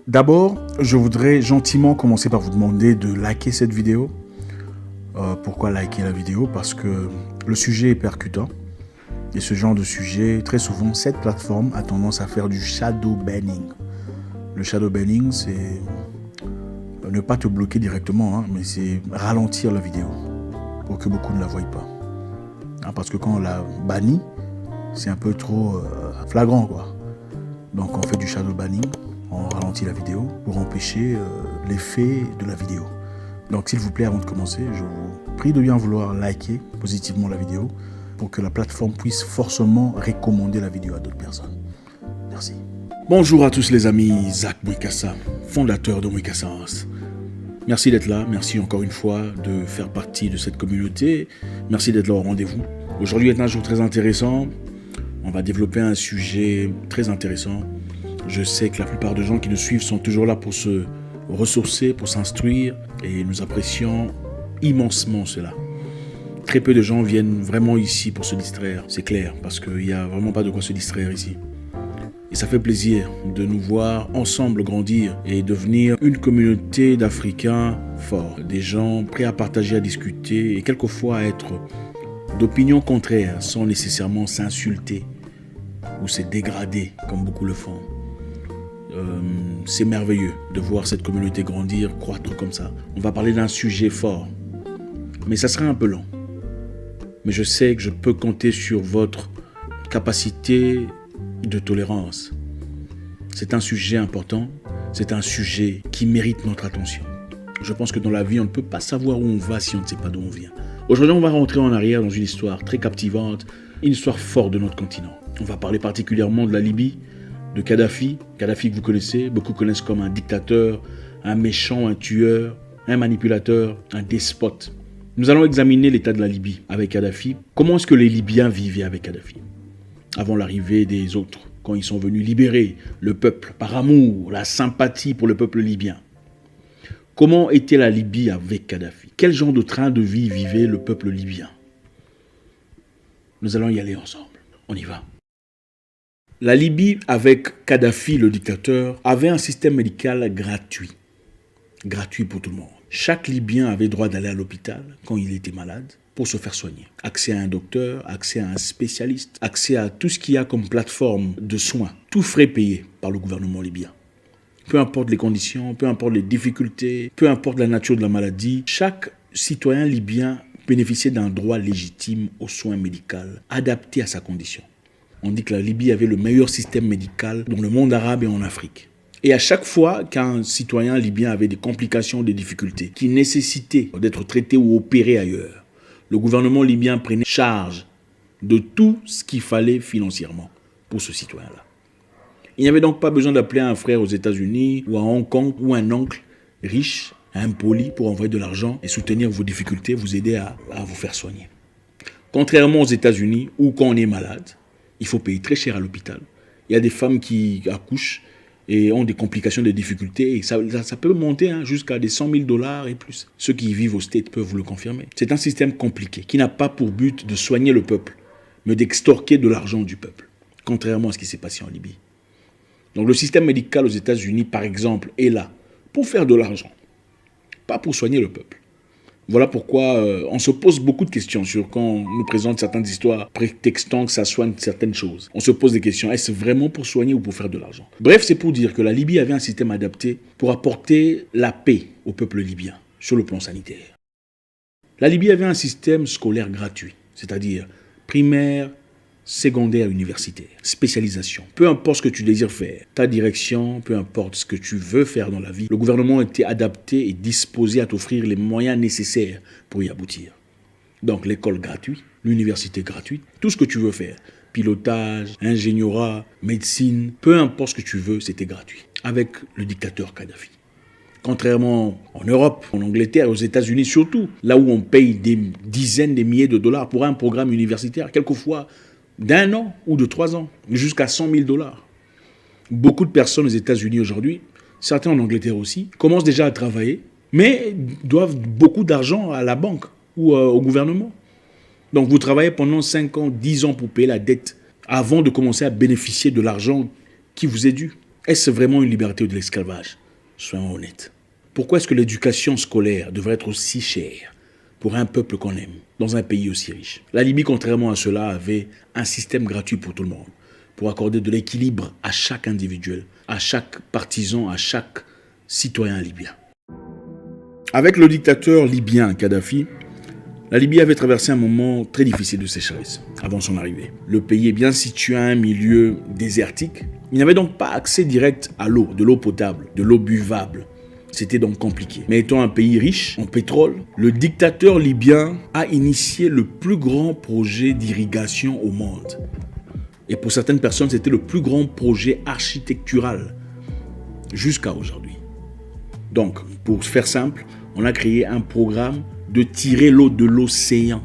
D'abord, je voudrais gentiment commencer par vous demander de liker cette vidéo. Pourquoi liker la vidéo? Parce que le sujet est percutant. Et ce genre de sujet, très souvent, cette plateforme a tendance à faire du shadow banning. Le shadow banning, c'est ne pas te bloquer directement, mais c'est ralentir la vidéo pour que beaucoup ne la voient pas. Parce que quand on la bannit, c'est un peu trop flagrant, quoi. Donc on fait du shadow banning, on ralentit la vidéo pour empêcher l'effet de la vidéo. Donc s'il vous plaît, avant de commencer, je vous prie de bien vouloir liker positivement la vidéo pour que la plateforme puisse forcément recommander la vidéo à d'autres personnes. Merci. Bonjour à tous les amis, Zach Mwikassa, fondateur de Mwikassa House. Merci d'être là, merci encore une fois de faire partie de cette communauté. Merci d'être là au rendez-vous. Aujourd'hui est un jour très intéressant. On va développer un sujet très intéressant. Je sais que la plupart des gens qui nous suivent sont toujours là pour se ressourcer, pour s'instruire, et nous apprécions immensement cela. Très peu de gens viennent vraiment ici pour se distraire, c'est clair, parce qu'il n'y a vraiment pas de quoi se distraire ici. Et ça fait plaisir de nous voir ensemble grandir et devenir une communauté d'Africains forts, des gens prêts à partager, à discuter et quelquefois à être d'opinions contraires sans nécessairement s'insulter ou se dégrader comme beaucoup le font. C'est merveilleux de voir cette communauté grandir, croître comme ça. On va parler d'un sujet fort, mais ça sera un peu long. Mais je sais que je peux compter sur votre capacité de tolérance. C'est un sujet important, c'est un sujet qui mérite notre attention. Je pense que dans la vie, on ne peut pas savoir où on va si on ne sait pas d'où on vient. Aujourd'hui, on va rentrer en arrière dans une histoire très captivante, une histoire forte de notre continent. On va parler particulièrement de la Libye, de Kadhafi. Kadhafi que vous connaissez, beaucoup connaissent comme un dictateur, un méchant, un tueur, un manipulateur, un despote. Nous allons examiner l'état de la Libye avec Kadhafi. Comment est-ce que les Libyens vivaient avec Kadhafi avant l'arrivée des autres, quand ils sont venus libérer le peuple par amour, la sympathie pour le peuple libyen? Comment était la Libye avec Kadhafi? Quel genre de train de vie vivait le peuple libyen? Nous allons y aller ensemble. On y va. La Libye, avec Kadhafi, le dictateur, avait un système médical gratuit. Gratuit pour tout le monde. Chaque Libyen avait droit d'aller à l'hôpital quand il était malade pour se faire soigner. Accès à un docteur, accès à un spécialiste, accès à tout ce qu'il y a comme plateforme de soins. Tout frais payé par le gouvernement libyen. Peu importe les conditions, peu importe les difficultés, peu importe la nature de la maladie, chaque citoyen libyen bénéficiait d'un droit légitime aux soins médicaux adaptés à sa condition. On dit que la Libye avait le meilleur système médical dans le monde arabe et en Afrique. Et à chaque fois qu'un citoyen libyen avait des complications, des difficultés qui nécessitaient d'être traité ou opéré ailleurs, le gouvernement libyen prenait charge de tout ce qu'il fallait financièrement pour ce citoyen-là. Il n'y avait donc pas besoin d'appeler un frère aux États-Unis ou à Hong Kong ou un oncle riche, impoli pour envoyer de l'argent et soutenir vos difficultés, vous aider à vous faire soigner. Contrairement aux États-Unis où quand on est malade, il faut payer très cher à l'hôpital. Il y a des femmes qui accouchent et ont des complications, des difficultés. Et ça peut monter jusqu'à des $100 000 et plus. Ceux qui vivent aux States peuvent vous le confirmer. C'est un système compliqué qui n'a pas pour but de soigner le peuple, mais d'extorquer de l'argent du peuple, contrairement à ce qui s'est passé en Libye. Donc le système médical aux États-Unis, par exemple, est là pour faire de l'argent, pas pour soigner le peuple. Voilà pourquoi on se pose beaucoup de questions sur quand on nous présente certaines histoires prétextant que ça soigne certaines choses. On se pose des questions, est-ce vraiment pour soigner ou pour faire de l'argent? Bref, c'est pour dire que la Libye avait un système adapté pour apporter la paix au peuple libyen sur le plan sanitaire. La Libye avait un système scolaire gratuit, c'est-à-dire primaire, secondaire, universitaire, spécialisation. Peu importe ce que tu désires faire, ta direction, peu importe ce que tu veux faire dans la vie, le gouvernement était adapté et disposé à t'offrir les moyens nécessaires pour y aboutir. Donc l'école gratuite, l'université gratuite, tout ce que tu veux faire, pilotage, ingénierat, médecine, peu importe ce que tu veux, c'était gratuit. Avec le dictateur Kadhafi. Contrairement en Europe, en Angleterre, aux États-Unis surtout, là où on paye des dizaines de milliers de dollars pour un programme universitaire, quelquefois d'1 an ou de 3 ans, jusqu'à $100 000. Beaucoup de personnes aux États-Unis aujourd'hui, certains en Angleterre aussi, commencent déjà à travailler, mais doivent beaucoup d'argent à la banque ou au gouvernement. Donc vous travaillez pendant 5 ans, 10 ans pour payer la dette avant de commencer à bénéficier de l'argent qui vous est dû. Est-ce vraiment une liberté ou de l'esclavage? Soyons honnêtes. Pourquoi est-ce que l'éducation scolaire devrait être aussi chère pour un peuple qu'on aime, dans un pays aussi riche? La Libye, contrairement à cela, avait un système gratuit pour tout le monde, pour accorder de l'équilibre à chaque individuel, à chaque partisan, à chaque citoyen libyen. Avec le dictateur libyen Kadhafi, la Libye avait traversé un moment très difficile de sécheresse avant son arrivée. Le pays est bien situé à un milieu désertique. Il n'avait donc pas accès direct à l'eau, de l'eau potable, de l'eau buvable. C'était donc compliqué. Mais étant un pays riche en pétrole, le dictateur libyen a initié le plus grand projet d'irrigation au monde. Et pour certaines personnes, c'était le plus grand projet architectural jusqu'à aujourd'hui. Donc, pour faire simple, on a créé un programme de tirer l'eau de l'océan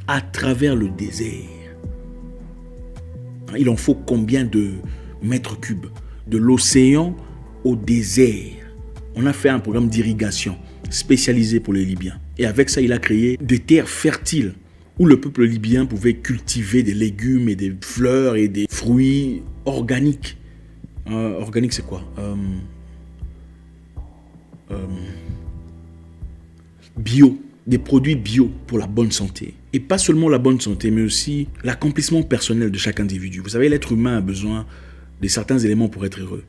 à travers le désert. Il en faut combien de mètres cubes de l'océan au désert? On a fait un programme d'irrigation spécialisé pour les Libyens. Et avec ça, il a créé des terres fertiles où le peuple libyen pouvait cultiver des légumes et des fleurs et des fruits organiques. Organique, c'est quoi? Bio, des produits bio pour la bonne santé. Et pas seulement la bonne santé, mais aussi l'accomplissement personnel de chaque individu. Vous savez, l'être humain a besoin de certains éléments pour être heureux.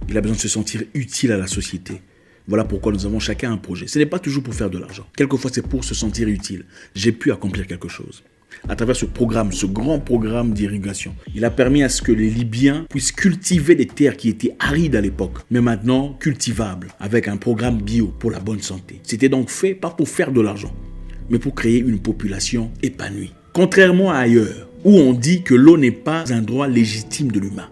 Il a besoin de se sentir utile à la société. Voilà pourquoi nous avons chacun un projet. Ce n'est pas toujours pour faire de l'argent. Quelquefois, c'est pour se sentir utile. J'ai pu accomplir quelque chose. À travers ce programme, ce grand programme d'irrigation, il a permis à ce que les Libyens puissent cultiver des terres qui étaient arides à l'époque, mais maintenant cultivables, avec un programme bio pour la bonne santé. C'était donc fait pas pour faire de l'argent, mais pour créer une population épanouie. Contrairement à ailleurs, où on dit que l'eau n'est pas un droit légitime de l'humain.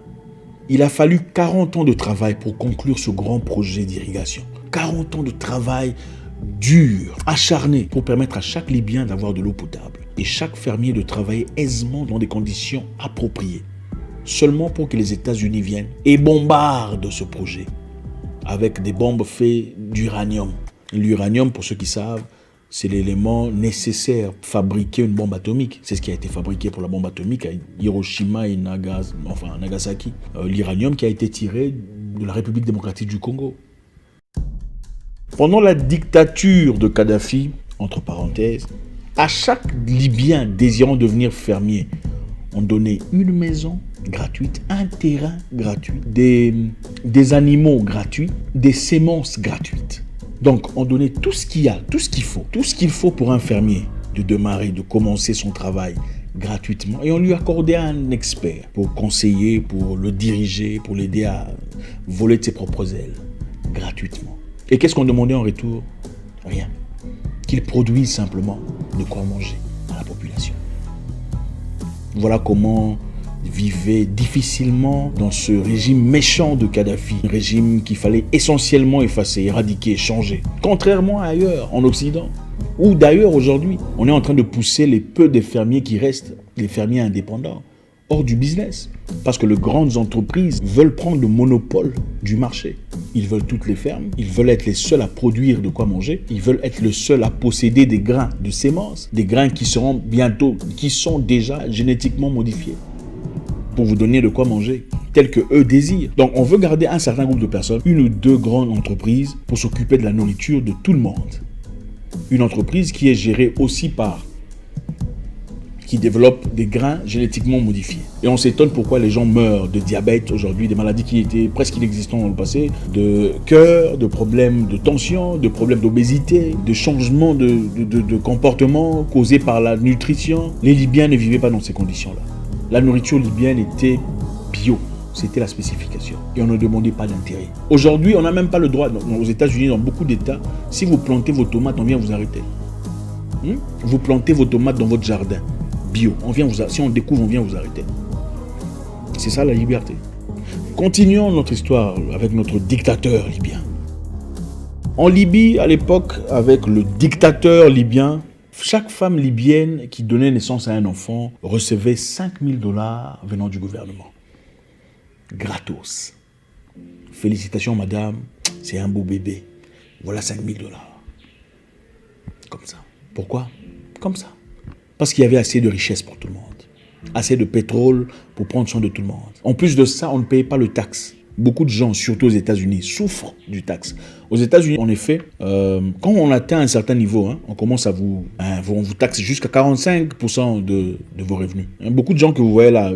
Il a fallu 40 ans de travail pour conclure ce grand projet d'irrigation. 40 ans de travail dur, acharné, pour permettre à chaque Libyen d'avoir de l'eau potable et chaque fermier de travailler aisément dans des conditions appropriées, seulement pour que les États-Unis viennent et bombardent ce projet avec des bombes faites d'uranium. L'uranium, pour ceux qui savent, c'est l'élément nécessaire pour fabriquer une bombe atomique. C'est ce qui a été fabriqué pour la bombe atomique à Hiroshima et Nagasaki. L'uranium qui a été tiré de la République démocratique du Congo. Pendant la dictature de Kadhafi, entre parenthèses, à chaque Libyen désirant devenir fermier, on donnait une maison gratuite, un terrain gratuit, des animaux gratuits, des semences gratuites. Donc, on donnait tout ce qu'il y a, tout ce qu'il faut pour un fermier de démarrer, de commencer son travail gratuitement. Et on lui accordait un expert pour conseiller, pour le diriger, pour l'aider à voler de ses propres ailes, gratuitement. Et qu'est-ce qu'on demandait en retour? Rien. Qu'il produise simplement de quoi manger à la population. Voilà comment vivait difficilement dans ce régime méchant de Kadhafi. Un régime qu'il fallait essentiellement effacer, éradiquer, changer. Contrairement à ailleurs, en Occident, ou d'ailleurs aujourd'hui, on est en train de pousser les peu des fermiers qui restent, les fermiers indépendants, hors du business. Parce que les grandes entreprises veulent prendre le monopole du marché. Ils veulent toutes les fermes, ils veulent être les seuls à produire de quoi manger, ils veulent être les seuls à posséder des grains de semences, des grains qui seront bientôt, qui sont déjà génétiquement modifiés pour vous donner de quoi manger, tel que eux désirent. Donc on veut garder un certain groupe de personnes, une ou deux grandes entreprises pour s'occuper de la nourriture de tout le monde. Une entreprise qui est gérée aussi par qui développe des grains génétiquement modifiés. Et on s'étonne pourquoi les gens meurent de diabète aujourd'hui, des maladies qui étaient presque inexistantes dans le passé, de cœur, de problèmes de tension, de problèmes d'obésité, de changements de comportement causés par la nutrition. Les Libyens ne vivaient pas dans ces conditions-là. La nourriture libyenne était bio. C'était la spécification. Et on ne demandait pas d'intérêt. Aujourd'hui, on n'a même pas le droit, aux États-Unis, dans beaucoup d'États, si vous plantez vos tomates, on vient vous arrêter. Vous plantez vos tomates dans votre jardin. Bio. Si on découvre, on vient vous arrêter. C'est ça la liberté. Continuons notre histoire avec notre dictateur libyen. En Libye, à l'époque, avec le dictateur libyen, chaque femme libyenne qui donnait naissance à un enfant recevait 5 000 $ venant du gouvernement. Gratos. Félicitations madame, c'est un beau bébé. Voilà 5 000 $. Comme ça. Pourquoi? Comme ça. Parce qu'il y avait assez de richesse pour tout le monde. Assez de pétrole pour prendre soin de tout le monde. En plus de ça, on ne payait pas le taxe. Beaucoup de gens, surtout aux États-Unis, souffrent du taxe. Aux États-Unis, en effet, quand on atteint un certain niveau, on commence à on vous taxe jusqu'à 45% de vos revenus. Beaucoup de gens que vous voyez là,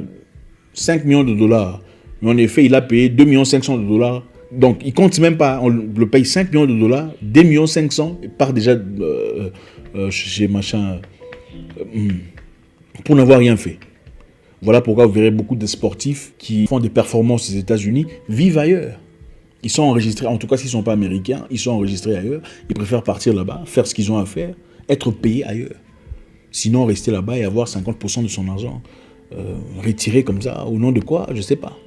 5 millions de dollars, mais en effet, il a payé 2,5 millions de dollars. Donc, il ne compte même pas, on le paye 5 millions de dollars, 2,5 millions, il part déjà chez machin, pour n'avoir rien fait. Voilà pourquoi vous verrez beaucoup de sportifs qui font des performances aux États-Unis vivent ailleurs. Ils sont enregistrés, en tout cas s'ils ne sont pas américains, ils sont enregistrés ailleurs. Ils préfèrent partir là-bas, faire ce qu'ils ont à faire, être payés ailleurs. Sinon, rester là-bas et avoir 50% de son argent retiré comme ça, au nom de quoi, je ne sais pas.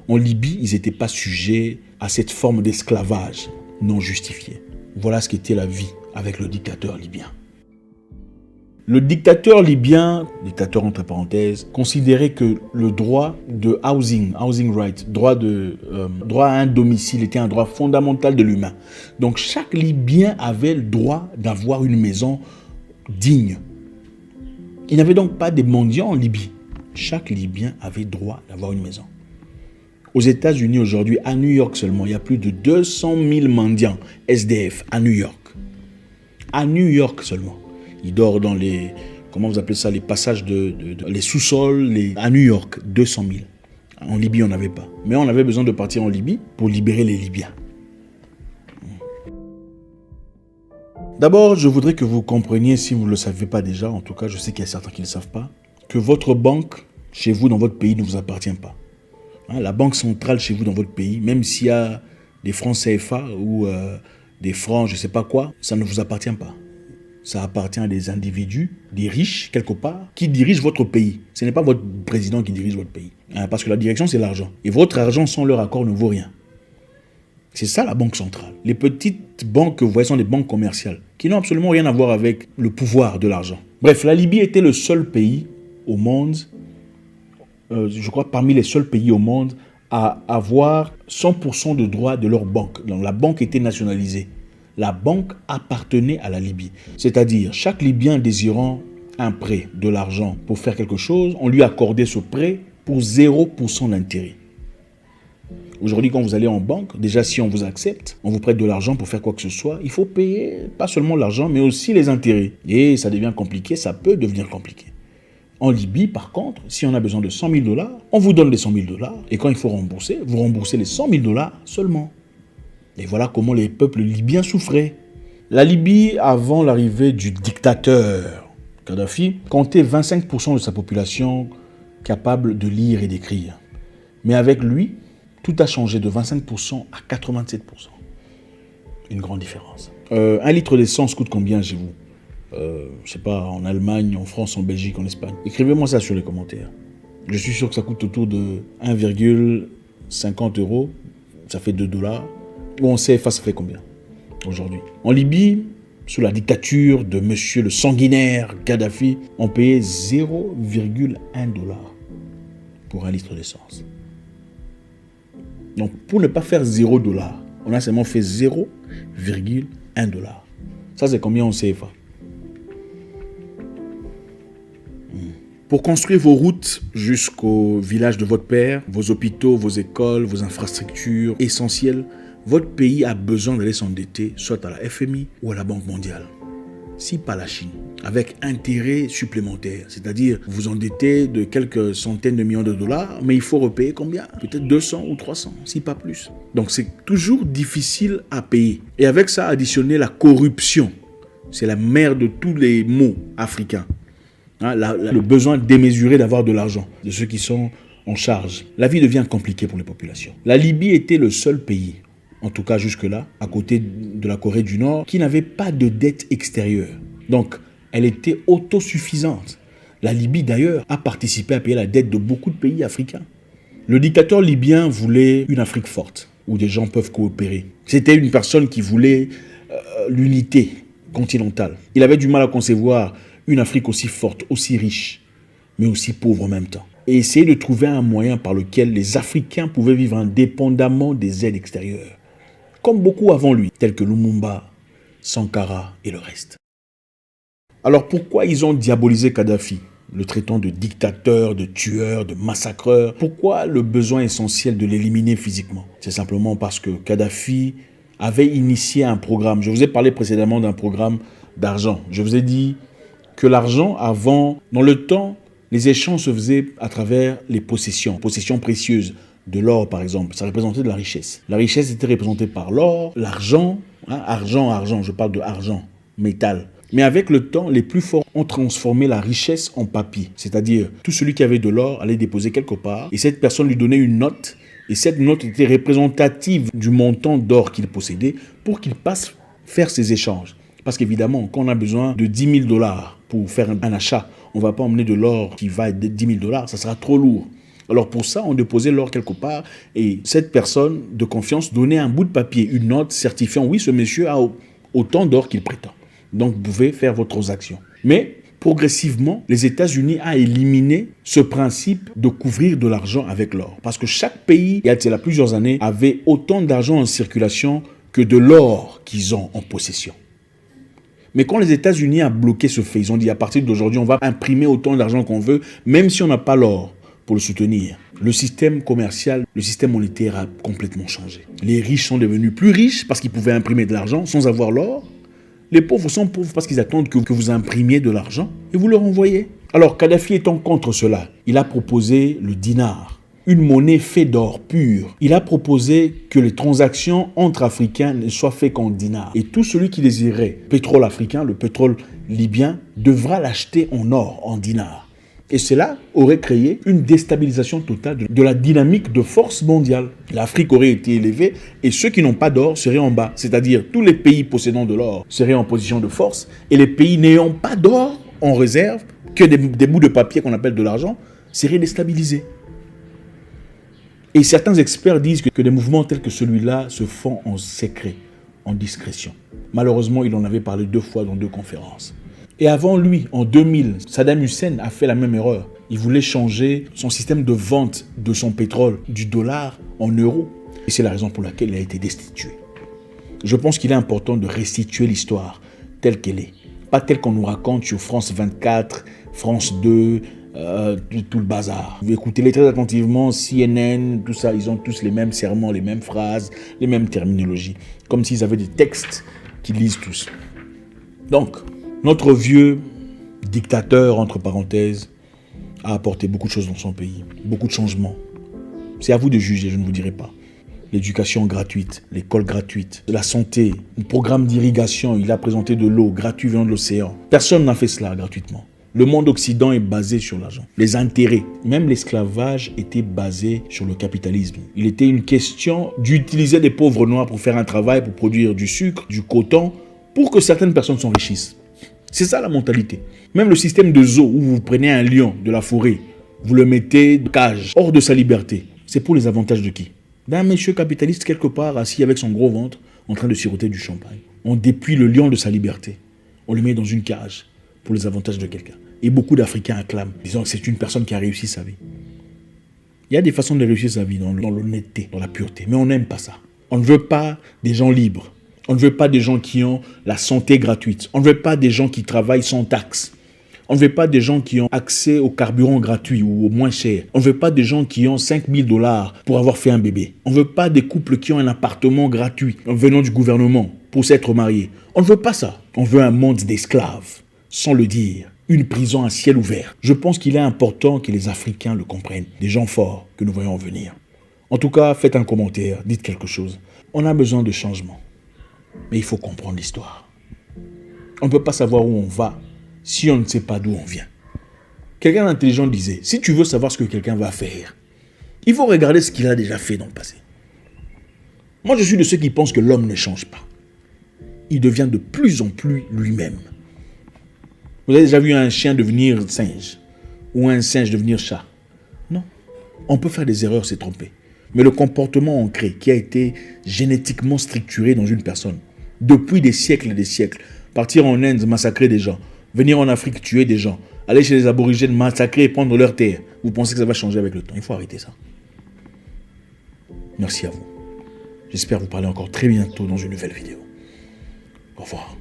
En Libye, ils n'étaient pas sujets à cette forme d'esclavage non justifiée. Voilà ce qu'était la vie avec le dictateur libyen. Le dictateur libyen, dictateur entre parenthèses, considérait que le droit de housing right, droit à un domicile était un droit fondamental de l'humain. Donc chaque Libyen avait le droit d'avoir une maison digne. Il n'y avait donc pas des mendiants en Libye. Chaque Libyen avait droit d'avoir une maison. Aux États-Unis aujourd'hui, à New York seulement, il y a plus de 200 000 mendiants SDF à New York. À New York seulement. Ils dorment dans les, comment vous appelez ça, les passages les sous-sols, à New York, 200 000. En Libye, on n'avait pas. Mais on avait besoin de partir en Libye pour libérer les Libyens. D'abord, je voudrais que vous compreniez, si vous ne le savez pas déjà, en tout cas, je sais qu'il y a certains qui ne le savent pas, que votre banque, chez vous, dans votre pays, ne vous appartient pas. La banque centrale chez vous, dans votre pays, même s'il y a des francs CFA ou des francs, je ne sais pas quoi, ça ne vous appartient pas. Ça appartient à des individus, des riches, quelque part, qui dirigent votre pays. Ce n'est pas votre président qui dirige votre pays. Parce que la direction, c'est l'argent. Et votre argent, sans leur accord, ne vaut rien. C'est ça la banque centrale. Les petites banques que vous voyez sont des banques commerciales, qui n'ont absolument rien à voir avec le pouvoir de l'argent. Bref, la Libye était le seul pays au monde, je crois parmi les seuls pays au monde, à avoir 100% de droits de leur banque. Donc la banque était nationalisée. La banque appartenait à la Libye. C'est-à-dire, chaque Libyen désirant un prêt, de l'argent pour faire quelque chose, on lui accordait ce prêt pour 0% d'intérêt. Aujourd'hui, quand vous allez en banque, déjà si on vous accepte, on vous prête de l'argent pour faire quoi que ce soit, il faut payer pas seulement l'argent, mais aussi les intérêts. Et ça devient compliqué, ça peut devenir compliqué. En Libye, par contre, si on a besoin de 100 000 $, on vous donne les 100 000 $, et quand il faut rembourser, vous remboursez les 100 000 $ seulement. Et voilà comment les peuples libyens souffraient. La Libye, avant l'arrivée du dictateur Kadhafi, comptait 25% de sa population capable de lire et d'écrire. Mais avec lui, tout a changé de 25% à 87%. Une grande différence. 1 litre d'essence coûte combien chez vous? Je sais pas, en Allemagne, en France, en Belgique, en Espagne. Écrivez-moi ça sur les commentaires. Je suis sûr que ça coûte autour de 1,50 €. Ça fait 2 $. Ou en CFA, ça fait combien aujourd'hui? En Libye, sous la dictature de monsieur le sanguinaire Kadhafi, on payait 0,1 $ pour 1 litre d'essence. Donc, pour ne pas faire 0 $, on a seulement fait 0,1 $. Ça, c'est combien en CFA? Pour construire vos routes jusqu'au village de votre père, vos hôpitaux, vos écoles, vos infrastructures essentielles, votre pays a besoin d'aller s'endetter soit à la FMI ou à la Banque mondiale. Si pas la Chine, avec intérêt supplémentaire, c'est-à-dire vous endettez de quelques centaines de millions de dollars, mais il faut repayer combien? Peut-être 200 ou 300, si pas plus. Donc c'est toujours difficile à payer. Et avec ça, additionner la corruption. C'est la mère de tous les maux africains. Le besoin démesuré d'avoir de l'argent, de ceux qui sont en charge. La vie devient compliquée pour les populations. La Libye était le seul pays, en tout cas jusque-là, à côté de la Corée du Nord, qui n'avait pas de dette extérieure. Donc, elle était autosuffisante. La Libye, d'ailleurs, a participé à payer la dette de beaucoup de pays africains. Le dictateur libyen voulait une Afrique forte, où des gens peuvent coopérer. C'était une personne qui voulait l'unité continentale. Il avait du mal à concevoir une Afrique aussi forte, aussi riche, mais aussi pauvre en même temps. Et essayer de trouver un moyen par lequel les Africains pouvaient vivre indépendamment des aides extérieures. Comme beaucoup avant lui, tels que Lumumba, Sankara et le reste. Alors pourquoi ils ont diabolisé Kadhafi? le traitant de dictateur, de tueur, de massacreur. Pourquoi le besoin essentiel de l'éliminer physiquement? C'est simplement parce que Kadhafi avait initié un programme. Je vous ai parlé précédemment d'un programme d'argent. Je vous ai dit que l'argent, avant, dans le temps, les échanges se faisaient à travers les possessions précieuses. De l'or, par exemple, ça représentait de la richesse. La richesse était représentée par l'or, l'argent, argent, je parle de argent, métal. Mais avec le temps, les plus forts ont transformé la richesse en papier. C'est-à-dire, tout celui qui avait de l'or allait déposer quelque part et cette personne lui donnait une note. Et cette note était représentative du montant d'or qu'il possédait pour qu'il passe faire ses échanges. Parce qu'évidemment, quand on a besoin de 10 000 dollars pour faire un achat, on ne va pas emmener de l'or qui va être 10 000 dollars, ça sera trop lourd. Alors pour ça, on déposait l'or quelque part et cette personne de confiance donnait un bout de papier, une note certifiant, oui, ce monsieur a autant d'or qu'il prétend. Donc, vous pouvez faire vos transactions. Mais, progressivement, les États-Unis ont éliminé ce principe de couvrir de l'argent avec l'or. Parce que chaque pays, il y a plusieurs années, avait autant d'argent en circulation que de l'or qu'ils ont en possession. Mais quand les États-Unis ont bloqué ce fait, ils ont dit à partir d'aujourd'hui, on va imprimer autant d'argent qu'on veut, même si on n'a pas l'or pour le soutenir. Le système commercial, le système monétaire a complètement changé. Les riches sont devenus plus riches parce qu'ils pouvaient imprimer de l'argent sans avoir l'or. Les pauvres sont pauvres parce qu'ils attendent que vous imprimiez de l'argent et vous leur envoyez. Alors Kadhafi étant contre cela, il a proposé le dinar, une monnaie faite d'or pur. Il a proposé que les transactions entre Africains ne soient faites qu'en dinar. Et tout celui qui désirait pétrole africain, le pétrole libyen, devra l'acheter en or, en dinar. Et cela aurait créé une déstabilisation totale de la dynamique de force mondiale. L'Afrique aurait été élevée et ceux qui n'ont pas d'or seraient en bas. C'est-à-dire tous les pays possédant de l'or seraient en position de force et les pays n'ayant pas d'or en réserve, que des bouts de papier qu'on appelle de l'argent, seraient déstabilisés. Et certains experts disent que des mouvements tels que celui-là se font en secret, en discrétion. Malheureusement, il en avait parlé 2 fois dans 2 conférences. Et avant lui, en 2000, Saddam Hussein a fait la même erreur. Il voulait changer son système de vente de son pétrole du dollar en euros. Et c'est la raison pour laquelle il a été destitué. Je pense qu'il est important de restituer l'histoire telle qu'elle est. Pas telle qu'on nous raconte sur France 24, France 2, tout le bazar. Vous écoutez-les très attentivement, CNN, tout ça, ils ont tous les mêmes serments, les mêmes phrases, les mêmes terminologies. Comme s'ils avaient des textes qu'ils lisent tous. Donc, notre vieux dictateur, entre parenthèses, a apporté beaucoup de choses dans son pays, beaucoup de changements. C'est à vous de juger, je ne vous dirai pas. L'éducation gratuite, l'école gratuite, la santé, le programme d'irrigation, il a présenté de l'eau gratuite venant de l'océan. Personne n'a fait cela gratuitement. Le monde occident est basé sur l'argent, les intérêts. Même l'esclavage était basé sur le capitalisme. Il était une question d'utiliser des pauvres noirs pour faire un travail, pour produire du sucre, du coton, pour que certaines personnes s'enrichissent. C'est ça la mentalité. Même le système de zoo où vous prenez un lion de la forêt, vous le mettez de cage, hors de sa liberté. C'est pour les avantages de qui? D'un monsieur capitaliste quelque part assis avec son gros ventre en train de siroter du champagne. On dépouille le lion de sa liberté. On le met dans une cage pour les avantages de quelqu'un. Et beaucoup d'Africains acclament, disant que c'est une personne qui a réussi sa vie. Il y a des façons de réussir sa vie dans l'honnêteté, dans la pureté. Mais on n'aime pas ça. On ne veut pas des gens libres. On ne veut pas des gens qui ont la santé gratuite. On ne veut pas des gens qui travaillent sans taxe. On ne veut pas des gens qui ont accès au carburant gratuit ou au moins cher. On ne veut pas des gens qui ont 5 000 $ pour avoir fait un bébé. On ne veut pas des couples qui ont un appartement gratuit venant du gouvernement pour s'être mariés. On ne veut pas ça. On veut un monde d'esclaves, sans le dire. Une prison à ciel ouvert. Je pense qu'il est important que les Africains le comprennent. Des gens forts que nous voyons venir. En tout cas, faites un commentaire, dites quelque chose. On a besoin de changement. Mais il faut comprendre l'histoire. On ne peut pas savoir où on va si on ne sait pas d'où on vient. Quelqu'un d'intelligent disait, si tu veux savoir ce que quelqu'un va faire, il faut regarder ce qu'il a déjà fait dans le passé. Moi, je suis de ceux qui pensent que l'homme ne change pas. Il devient de plus en plus lui-même. Vous avez déjà vu un chien devenir singe ou un singe devenir chat? Non. On peut faire des erreurs, c'est tromper. Mais le comportement ancré qui a été génétiquement structuré dans une personne, depuis des siècles et des siècles, partir en Inde, massacrer des gens, venir en Afrique, tuer des gens, aller chez les aborigènes, massacrer et prendre leurs terres, vous pensez que ça va changer avec le temps? Il faut arrêter ça. Merci à vous. J'espère vous parler encore très bientôt dans une nouvelle vidéo. Au revoir.